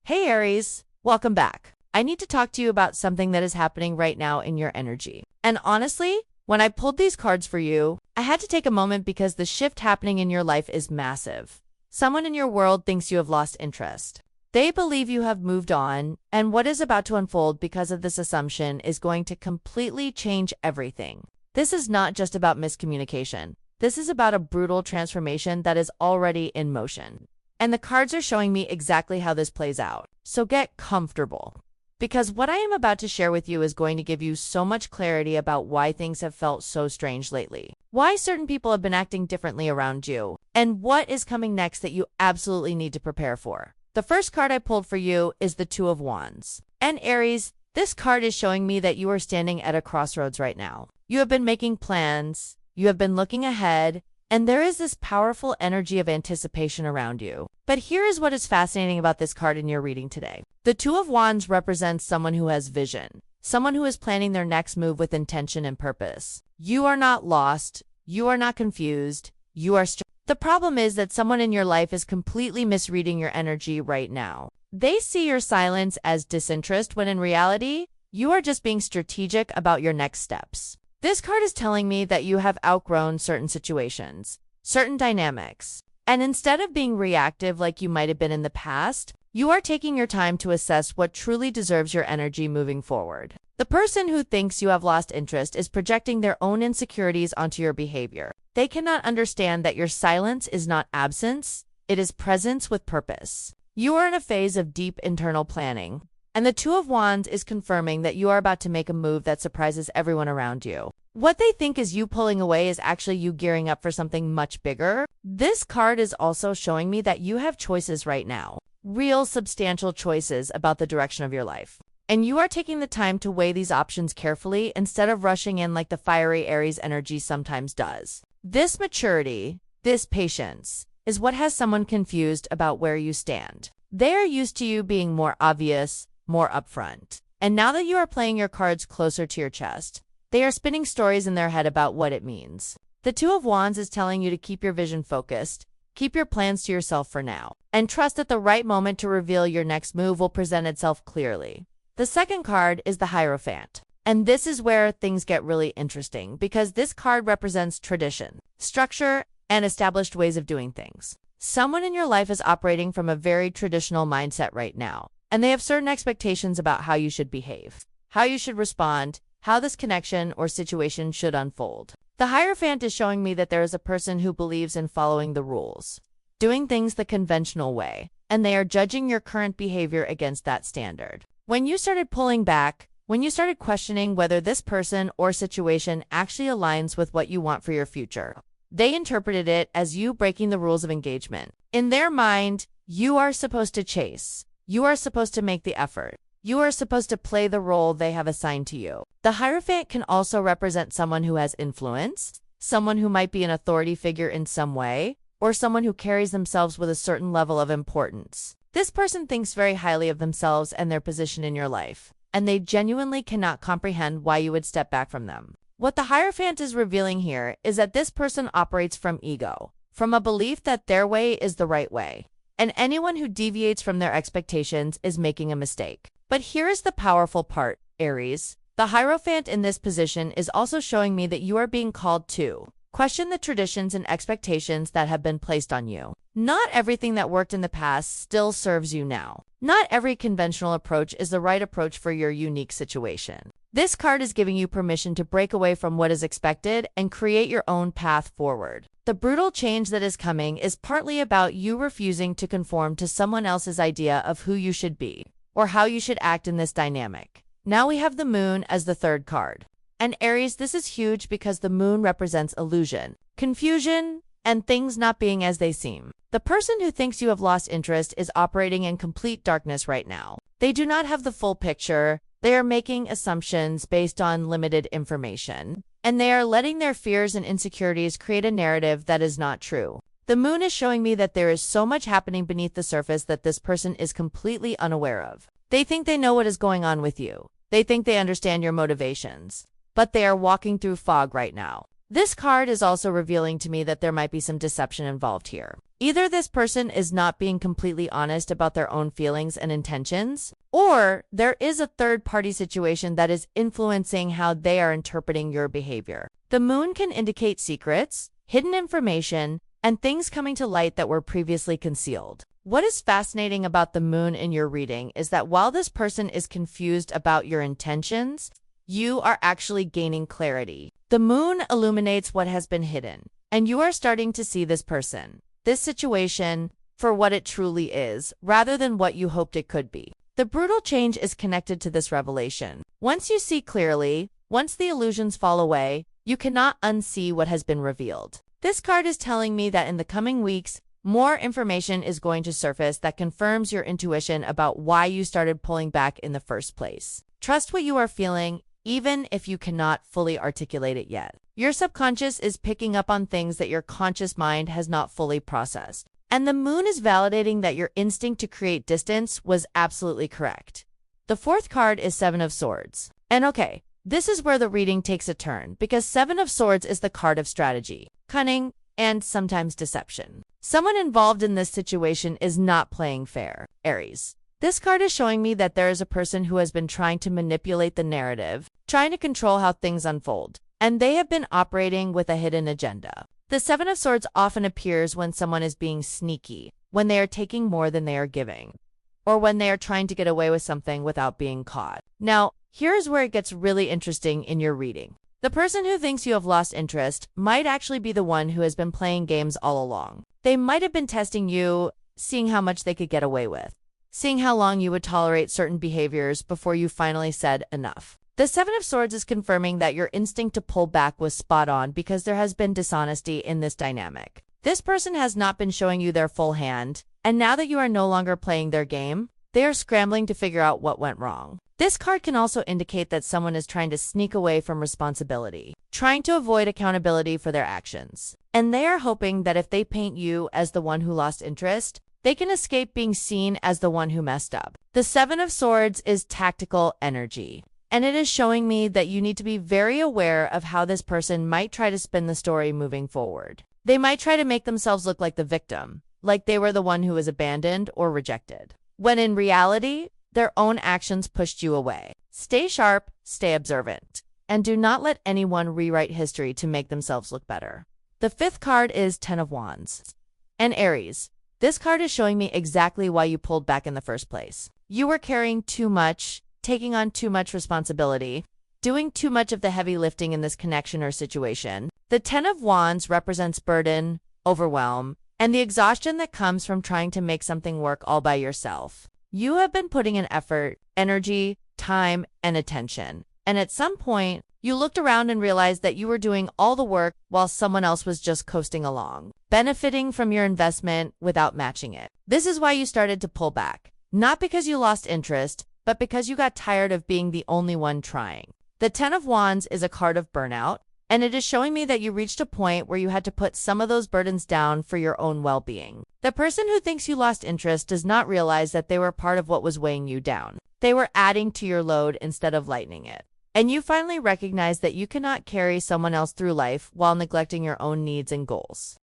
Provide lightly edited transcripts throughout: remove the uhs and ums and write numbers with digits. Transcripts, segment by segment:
Hey Aries, welcome back. I need to talk to you about something that is happening right now in your energy. And honestly, when I pulled these cards for you, I had to take a moment because the shift happening in your life is massive. Someone in your world thinks you have lost interest. They believe you have moved on, and what is about to unfold because of this assumption is going to completely change everything. This is not just about miscommunication. This is about a brutal transformation that is already in motion. And the cards are showing me exactly how this plays out. So get comfortable. Because what I am about to share with you is going to give you so much clarity about why things have felt so strange lately, why certain people have been acting differently around you, and what is coming next that you absolutely need to prepare for. The first card I pulled for you is the Two of Wands. And Aries, this card is showing me that you are standing at a crossroads right now. You have been making plans, you have been looking ahead, and there is this powerful energy of anticipation around you. But here is what is fascinating about this card in your reading today. The Two of Wands represents someone who has vision, someone who is planning their next move with intention and purpose. You are not lost, you are not confused, you are The problem is that someone in your life is completely misreading your energy right now. They see your silence as disinterest when in reality, you are just being strategic about your next steps. This card is telling me that you have outgrown certain situations, certain dynamics, and instead of being reactive like you might have been in the past, you are taking your time to assess what truly deserves your energy moving forward. The person who thinks you have lost interest is projecting their own insecurities onto your behavior. They cannot understand that your silence is not absence, it is presence with purpose. You are in a phase of deep internal planning, and the Two of Wands is confirming that you are about to make a move that surprises everyone around you. What they think is you pulling away is actually you gearing up for something much bigger. This card is also showing me that you have choices right now, real substantial choices about the direction of your life. And you are taking the time to weigh these options carefully instead of rushing in like the fiery Aries energy sometimes does. This maturity, this patience, is what has someone confused about where you stand. They are used to you being more obvious, more upfront. And now that you are playing your cards closer to your chest, they are spinning stories in their head about what it means. The Two of Wands is telling you to keep your vision focused, keep your plans to yourself for now, and trust that the right moment to reveal your next move will present itself clearly. The second card is the Hierophant. And this is where things get really interesting because this card represents tradition, structure, and established ways of doing things. Someone in your life is operating from a very traditional mindset right now, and they have certain expectations about how you should behave, how you should respond, how this connection or situation should unfold. The Hierophant is showing me that there is a person who believes in following the rules, doing things the conventional way, and they are judging your current behavior against that standard. When you started pulling back, when you started questioning whether this person or situation actually aligns with what you want for your future, they interpreted it as you breaking the rules of engagement. In their mind, you are supposed to chase. You are supposed to make the effort. You are supposed to play the role they have assigned to you. The Hierophant can also represent someone who has influence, someone who might be an authority figure in some way, or someone who carries themselves with a certain level of importance. This person thinks very highly of themselves and their position in your life, and they genuinely cannot comprehend why you would step back from them. What the Hierophant is revealing here is that this person operates from ego, from a belief that their way is the right way, and anyone who deviates from their expectations is making a mistake. But here is the powerful part, Aries. The Hierophant in this position is also showing me that you are being called to question the traditions and expectations that have been placed on you. Not everything that worked in the past still serves you now. Not every conventional approach is the right approach for your unique situation. This card is giving you permission to break away from what is expected and create your own path forward. The brutal change that is coming is partly about you refusing to conform to someone else's idea of who you should be or how you should act in this dynamic. Now we have the Moon as the third card. And Aries, this is huge because the Moon represents illusion, confusion, and things not being as they seem. The person who thinks you have lost interest is operating in complete darkness right now. They do not have the full picture. They are making assumptions based on limited information, and they are letting their fears and insecurities create a narrative that is not true. The Moon is showing me that there is so much happening beneath the surface that this person is completely unaware of. They think they know what is going on with you. They think they understand your motivations, but they are walking through fog right now. This card is also revealing to me that there might be some deception involved here. Either this person is not being completely honest about their own feelings and intentions, or there is a third-party situation that is influencing how they are interpreting your behavior. The moon can indicate secrets, hidden information, and things coming to light that were previously concealed. What is fascinating about the moon in your reading is that while this person is confused about your intentions, you are actually gaining clarity. The moon illuminates what has been hidden, and you are starting to see this person, this situation, for what it truly is, rather than what you hoped it could be. The brutal change is connected to this revelation. Once you see clearly, once the illusions fall away, you cannot unsee what has been revealed. This card is telling me that in the coming weeks, more information is going to surface that confirms your intuition about why you started pulling back in the first place. Trust what you are feeling, even if you cannot fully articulate it yet. Your subconscious is picking up on things that your conscious mind has not fully processed. And the moon is validating that your instinct to create distance was absolutely correct. The fourth card is Seven of Swords. And okay, this is where the reading takes a turn, because Seven of Swords is the card of strategy, cunning, and sometimes deception. Someone involved in this situation is not playing fair, Aries. This card is showing me that there is a person who has been trying to manipulate the narrative, trying to control how things unfold, and they have been operating with a hidden agenda. The Seven of Swords often appears when someone is being sneaky, when they are taking more than they are giving, or when they are trying to get away with something without being caught. Now, here's where it gets really interesting in your reading. The person who thinks you have lost interest might actually be the one who has been playing games all along. They might have been testing you, seeing how much they could get away with, seeing how long you would tolerate certain behaviors before you finally said enough. The Seven of Swords is confirming that your instinct to pull back was spot on because there has been dishonesty in this dynamic. This person has not been showing you their full hand, and now that you are no longer playing their game, they are scrambling to figure out what went wrong. This card can also indicate that someone is trying to sneak away from responsibility, trying to avoid accountability for their actions. And they are hoping that if they paint you as the one who lost interest, they can escape being seen as the one who messed up. The Seven of Swords is tactical energy, and it is showing me that you need to be very aware of how this person might try to spin the story moving forward. They might try to make themselves look like the victim, like they were the one who was abandoned or rejected, when in reality, their own actions pushed you away. Stay sharp, stay observant, and do not let anyone rewrite history to make themselves look better. The fifth card is Ten of Wands. And Aries, this card is showing me exactly why you pulled back in the first place. You were carrying too much, taking on too much responsibility, doing too much of the heavy lifting in this connection or situation. The Ten of Wands represents burden, overwhelm, and the exhaustion that comes from trying to make something work all by yourself. You have been putting in effort, energy, time, and attention. And at some point, you looked around and realized that you were doing all the work while someone else was just coasting along, benefiting from your investment without matching it. This is why you started to pull back. Not because you lost interest, but because you got tired of being the only one trying. The Ten of Wands is a card of burnout, and it is showing me that you reached a point where you had to put some of those burdens down for your own well-being. The person who thinks you lost interest does not realize that they were part of what was weighing you down. They were adding to your load instead of lightening it. And you finally recognize that you cannot carry someone else through life while neglecting your own needs and goals.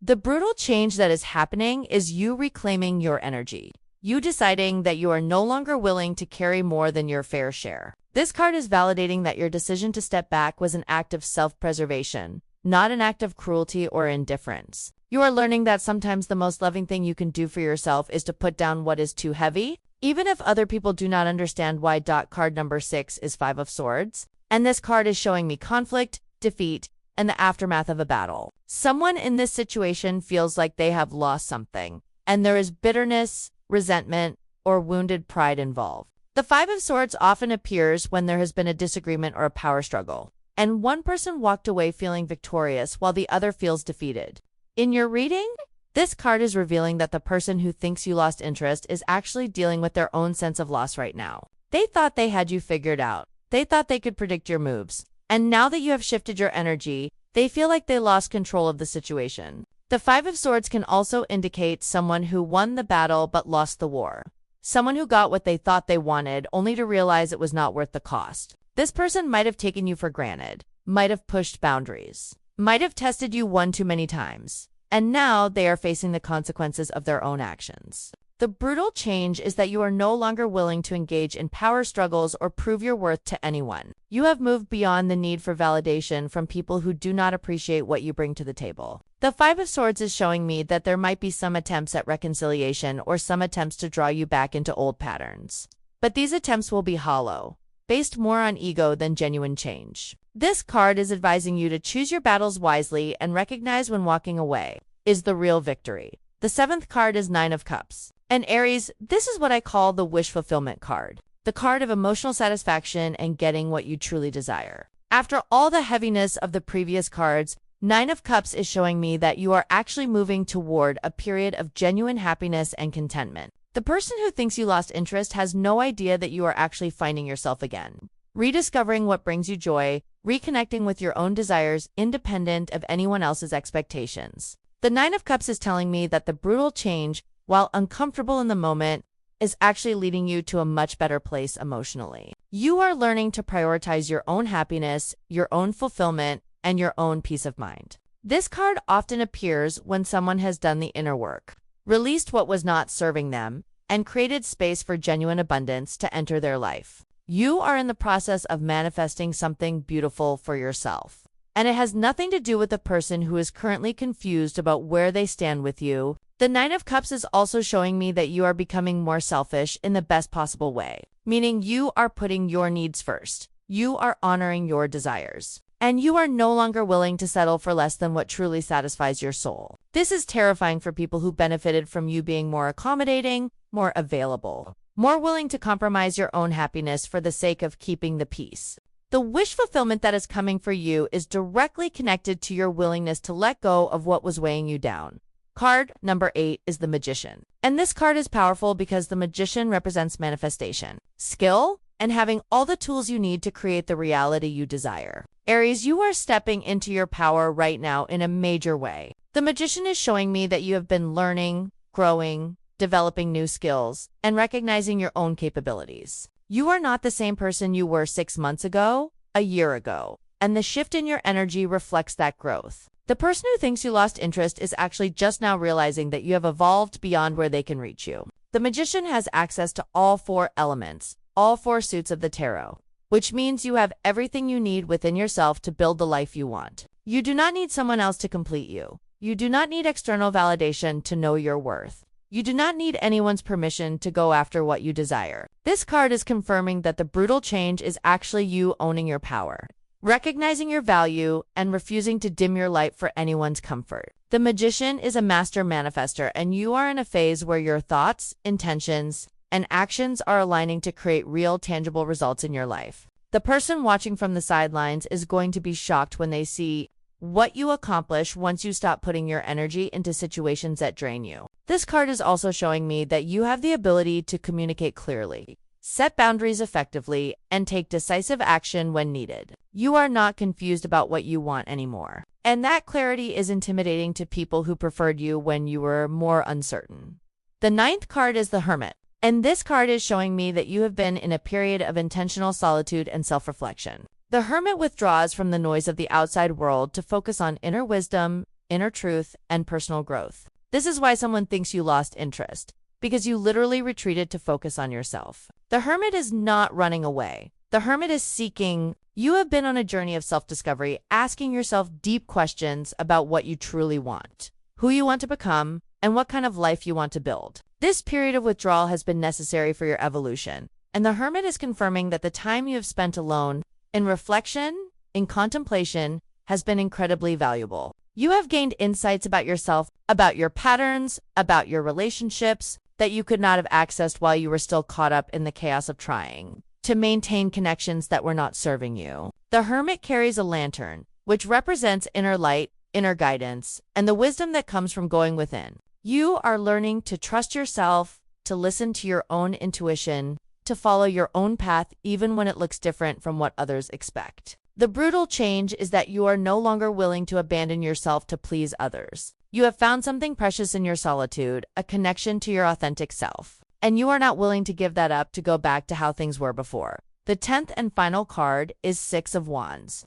The brutal change that is happening is you reclaiming your energy. You deciding that you are no longer willing to carry more than your fair share. This card is validating that your decision to step back was an act of self-preservation, not an act of cruelty or indifference. You are learning that sometimes the most loving thing you can do for yourself is to put down what is too heavy, even if other people do not understand why. Card number 6 is Five of Swords, and this card is showing me conflict, defeat, and the aftermath of a battle. Someone in this situation feels like they have lost something, and there is bitterness, resentment, or wounded pride involved. The Five of Swords often appears when there has been a disagreement or a power struggle, and one person walked away feeling victorious while the other feels defeated. In your reading, this card is revealing that the person who thinks you lost interest is actually dealing with their own sense of loss right now. They thought they had you figured out. They thought they could predict your moves. And now that you have shifted your energy, they feel like they lost control of the situation. The Five of Swords can also indicate someone who won the battle but lost the war. Someone who got what they thought they wanted only to realize it was not worth the cost. This person might have taken you for granted. might have pushed boundaries, might have tested you one too many times, and now they are facing the consequences of their own actions. The brutal change is that you are no longer willing to engage in power struggles or prove your worth to anyone. You have moved beyond the need for validation from people who do not appreciate what you bring to the table. The Five of Swords is showing me that there might be some attempts at reconciliation or some attempts to draw you back into old patterns. But these attempts will be hollow, based more on ego than genuine change. This card is advising you to choose your battles wisely and recognize when walking away is the real victory. The seventh card is Nine of Cups. And Aries, this is what I call the wish fulfillment card, the card of emotional satisfaction and getting what you truly desire. After all the heaviness of the previous cards, Nine of Cups is showing me that you are actually moving toward a period of genuine happiness and contentment. The person who thinks you lost interest has no idea that you are actually finding yourself again, rediscovering what brings you joy, reconnecting with your own desires independent of anyone else's expectations. The Nine of Cups is telling me that the brutal change, while uncomfortable in the moment, is actually leading you to a much better place emotionally. You are learning to prioritize your own happiness, your own fulfillment, and your own peace of mind. This card often appears when someone has done the inner work, released what was not serving them, and created space for genuine abundance to enter their life. You are in the process of manifesting something beautiful for yourself. And it has nothing to do with the person who is currently confused about where they stand with you. The Nine of Cups is also showing me that you are becoming more selfish in the best possible way, meaning you are putting your needs first. You are honoring your desires. And you are no longer willing to settle for less than what truly satisfies your soul. This is terrifying for people who benefited from you being more accommodating, more available, more willing to compromise your own happiness for the sake of keeping the peace. The wish fulfillment that is coming for you is directly connected to your willingness to let go of what was weighing you down. Card number 8 is the Magician. And this card is powerful because the Magician represents manifestation, skill, and having all the tools you need to create the reality you desire. Aries, you are stepping into your power right now in a major way. The Magician is showing me that you have been learning, growing, developing new skills, and recognizing your own capabilities. You are not the same person you were 6 months ago, a year ago, and the shift in your energy reflects that growth. The person who thinks you lost interest is actually just now realizing that you have evolved beyond where they can reach you. The Magician has access to all 4 elements, all 4 suits of the tarot, which means you have everything you need within yourself to build the life you want. You do not need someone else to complete you. You do not need external validation to know your worth. You do not need anyone's permission to go after what you desire. This card is confirming that the brutal change is actually you owning your power, recognizing your value, and refusing to dim your light for anyone's comfort. The Magician is a master manifester, and you are in a phase where your thoughts, intentions, and actions are aligning to create real, tangible results in your life. The person watching from the sidelines is going to be shocked when they see what you accomplish once you stop putting your energy into situations that drain you. This card is also showing me that you have the ability to communicate clearly, set boundaries effectively, and take decisive action when needed. You are not confused about what you want anymore. And that clarity is intimidating to people who preferred you when you were more uncertain. The 9th card is the Hermit. And this card is showing me that you have been in a period of intentional solitude and self-reflection. The Hermit withdraws from the noise of the outside world to focus on inner wisdom, inner truth, and personal growth. This is why someone thinks you lost interest, because you literally retreated to focus on yourself. The Hermit is not running away. The Hermit is seeking. You have been on a journey of self-discovery, asking yourself deep questions about what you truly want, who you want to become, and what kind of life you want to build. This period of withdrawal has been necessary for your evolution, and the Hermit is confirming that the time you have spent alone, in reflection, in contemplation, has been incredibly valuable. You have gained insights about yourself, about your patterns, about your relationships that you could not have accessed while you were still caught up in the chaos of trying to maintain connections that were not serving you. The Hermit carries a lantern, which represents inner light, inner guidance, and the wisdom that comes from going within. You are learning to trust yourself, to listen to your own intuition, to follow your own path even when it looks different from what others expect. The brutal change is that you are no longer willing to abandon yourself to please others. You have found something precious in your solitude, a connection to your authentic self, and you are not willing to give that up to go back to how things were before. The 10th and final card is 6 of Wands.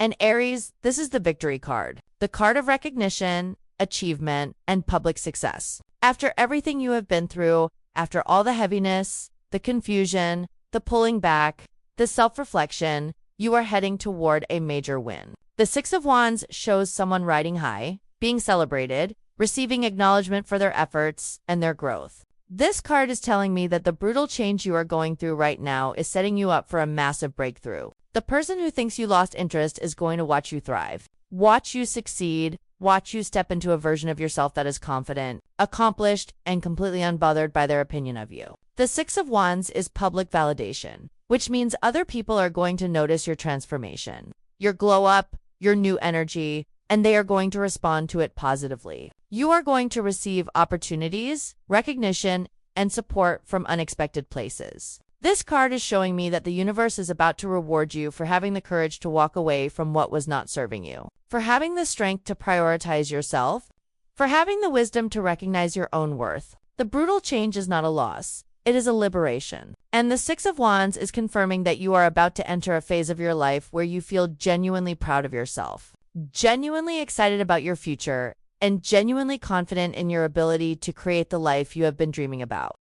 And Aries, this is the victory card, the card of recognition, achievement, and public success. After everything you have been through, after all the heaviness, the confusion, the pulling back, the self-reflection, you are heading toward a major win. The Six of Wands shows someone riding high, being celebrated, receiving acknowledgement for their efforts and their growth. This card is telling me that the brutal change you are going through right now is setting you up for a massive breakthrough. The person who thinks you lost interest is going to watch you thrive, watch you succeed, watch you step into a version of yourself that is confident, accomplished, and completely unbothered by their opinion of you. The Six of Wands is public validation, which means other people are going to notice your transformation, your glow up, your new energy, and they are going to respond to it positively. You are going to receive opportunities, recognition, and support from unexpected places. This card is showing me that the universe is about to reward you for having the courage to walk away from what was not serving you, for having the strength to prioritize yourself, for having the wisdom to recognize your own worth. The brutal change is not a loss. It is a liberation. And the Six of Wands is confirming that you are about to enter a phase of your life where you feel genuinely proud of yourself, genuinely excited about your future, and genuinely confident in your ability to create the life you have been dreaming about.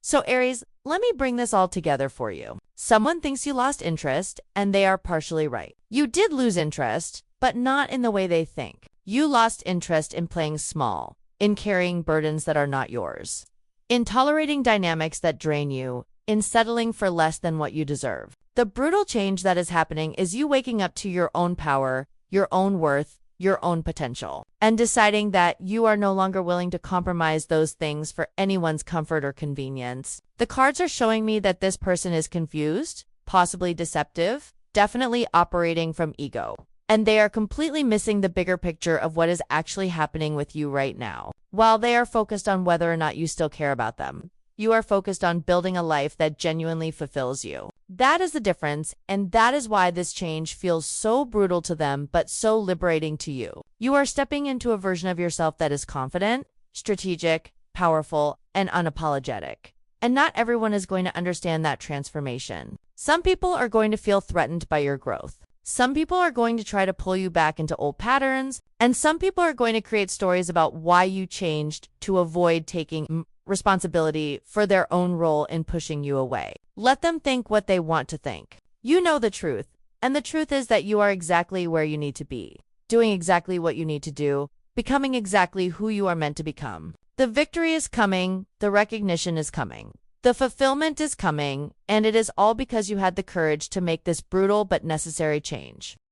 So Aries, let me bring this all together for you. Someone thinks you lost interest, and they are partially right. You did lose interest, but not in the way they think. You lost interest in playing small, in carrying burdens that are not yours, in tolerating dynamics that drain you, in settling for less than what you deserve. The brutal change that is happening is you waking up to your own power, your own worth, your own potential, and deciding that you are no longer willing to compromise those things for anyone's comfort or convenience. The cards are showing me that this person is confused, possibly deceptive, definitely operating from ego, and they are completely missing the bigger picture of what is actually happening with you right now. While they are focused on whether or not you still care about them, you are focused on building a life that genuinely fulfills you. That is the difference, and that is why this change feels so brutal to them but so liberating to you. You are stepping into a version of yourself that is confident, strategic, powerful, and unapologetic. And not everyone is going to understand that transformation. Some people are going to feel threatened by your growth. Some people are going to try to pull you back into old patterns, and some people are going to create stories about why you changed to avoid taking responsibility for their own role in pushing you away. Let them think what they want to think. You know the truth, and the truth is that you are exactly where you need to be, doing exactly what you need to do, becoming exactly who you are meant to become. The victory is coming, the recognition is coming, the fulfillment is coming, and it is all because you had the courage to make this brutal but necessary change.